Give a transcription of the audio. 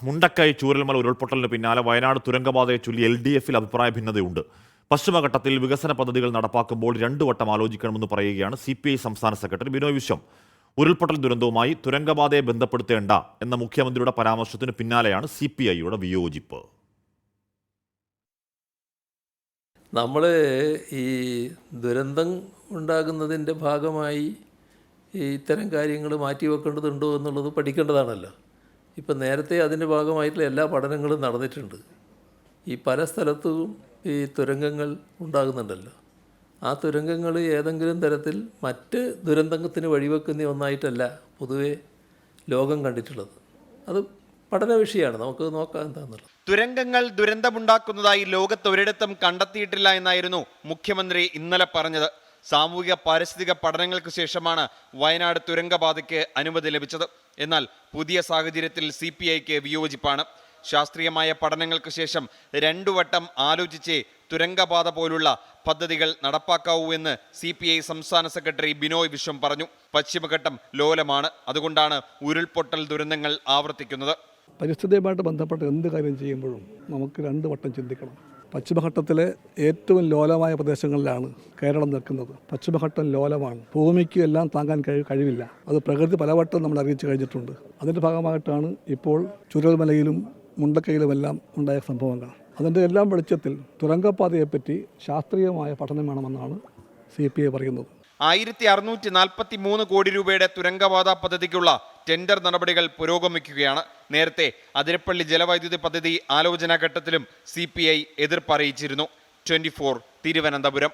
മുണ്ടക്കൈ ചൂരൽമല ഉരുൾപൊട്ടലിന് പിന്നാലെ വയനാട് തുരങ്കപാതയെ ചൊല്ലി LDF-ൽ അഭിപ്രായ ഭിന്നതയുണ്ട്. പശ്ചിമഘട്ടത്തിൽ വികസന പദ്ധതികൾ നടപ്പാക്കുമ്പോൾ 2 വട്ടം ആലോചിക്കണമെന്ന് പറയുകയാണ് CPI സംസ്ഥാന സെക്രട്ടറി ബിനോയ് വിശ്വം. ഉരുൾപൊട്ടൽ ദുരന്തവുമായി തുരങ്കപാതയെ ബന്ധപ്പെടുത്തേണ്ട എന്ന മുഖ്യമന്ത്രിയുടെ പരാമർശത്തിന് പിന്നാലെയാണ് CPI-യുടെ വിയോജിപ്പ്. നമ്മൾ ഈ ദുരന്തം ഉണ്ടാകുന്നതിൻ്റെ ഭാഗമായി ഇത്തരം കാര്യങ്ങൾ മാറ്റിവെക്കേണ്ടതുണ്ടോ എന്നുള്ളത് പഠിക്കേണ്ടതാണല്ലോ. ഇപ്പം നേരത്തെ അതിൻ്റെ ഭാഗമായിട്ടുള്ള എല്ലാ പഠനങ്ങളും നടന്നിട്ടുണ്ട്. ഈ പല സ്ഥലത്തും ഈ തുരങ്കങ്ങൾ ഉണ്ടാകുന്നുണ്ടല്ലോ. ആ തുരങ്കങ്ങൾ ഏതെങ്കിലും തരത്തിൽ മറ്റ് ദുരന്തത്തിന് വഴിവെക്കുന്ന ഒന്നായിട്ടല്ല പൊതുവെ ലോകം കണ്ടിട്ടുള്ളത്. അത് പഠന വിഷയമാണ്, നമുക്ക് നോക്കാം എന്താണെന്നുള്ളത്. തുരങ്കങ്ങൾ ദുരന്തമുണ്ടാക്കുന്നതായി ലോകത്തൊരിടത്തും കണ്ടെത്തിയിട്ടില്ല എന്നായിരുന്നു മുഖ്യമന്ത്രി ഇന്നലെ പറഞ്ഞത്. സാമൂഹിക പാരിസ്ഥിതിക പഠനങ്ങൾക്ക് ശേഷമാണ് വയനാട് തുരങ്കപാതയ്ക്ക് അനുമതി ലഭിച്ചത്. എന്നാൽ പുതിയ സാഹചര്യത്തിൽ CPI-ക്ക് വിയോജിപ്പാണ്. ശാസ്ത്രീയമായ പഠനങ്ങൾക്ക് ശേഷം 2 വട്ടം ആലോചിച്ചേ തുരങ്കപാത പോലുള്ള പദ്ധതികൾ നടപ്പാക്കാവൂ എന്ന് CPI സംസ്ഥാന സെക്രട്ടറി ബിനോയ് വിശ്വം പറഞ്ഞു. പശ്ചിമഘട്ടം ലോലമാണ്, അതുകൊണ്ടാണ് ഉരുൾപൊട്ടൽ ദുരന്തങ്ങൾ ആവർത്തിക്കുന്നത്. പരിസ്ഥിതിയുമായിട്ട് ബന്ധപ്പെട്ട എന്ത് കാര്യം ചെയ്യുമ്പോഴും നമുക്ക് 2 വട്ടം ചിന്തിക്കണം. പശ്ചിമഘട്ടത്തിലെ ഏറ്റവും ലോലമായ പ്രദേശങ്ങളിലാണ് കേരളം നിൽക്കുന്നത്. പശ്ചിമഘട്ടം ലോലമാണ്, ഭൂമിക്ക് എല്ലാം താങ്ങാൻ കഴിവില്ല. അത് പ്രകൃതി പലവട്ടം നമ്മൾ അറിയിച്ചു കഴിഞ്ഞിട്ടുണ്ട്. അതിൻ്റെ ഭാഗമായിട്ടാണ് ഇപ്പോൾ ചുരൽമലയിലും മുണ്ടക്കയിലുമെല്ലാം ഉണ്ടായ സംഭവങ്ങൾ. അതിൻ്റെ എല്ലാം വെളിച്ചത്തിൽ തുരങ്കപാതയെപ്പറ്റി ശാസ്ത്രീയമായ പഠനം വേണമെന്നാണ് CPI പറയുന്നത്. 1643 കോടി രൂപയുടെ തുരങ്കപാത പദ്ധതിക്കുള്ള ടെൻഡർ നടപടികൾ പുരോഗമിക്കുകയാണ്. നേരത്തെ അതിരപ്പള്ളി ജലവൈദ്യുതി പദ്ധതി ആലോചനാ ഘട്ടത്തിലും CPI എതിർപ്പറിയിച്ചിരുന്നു. 24 തിരുവനന്തപുരം.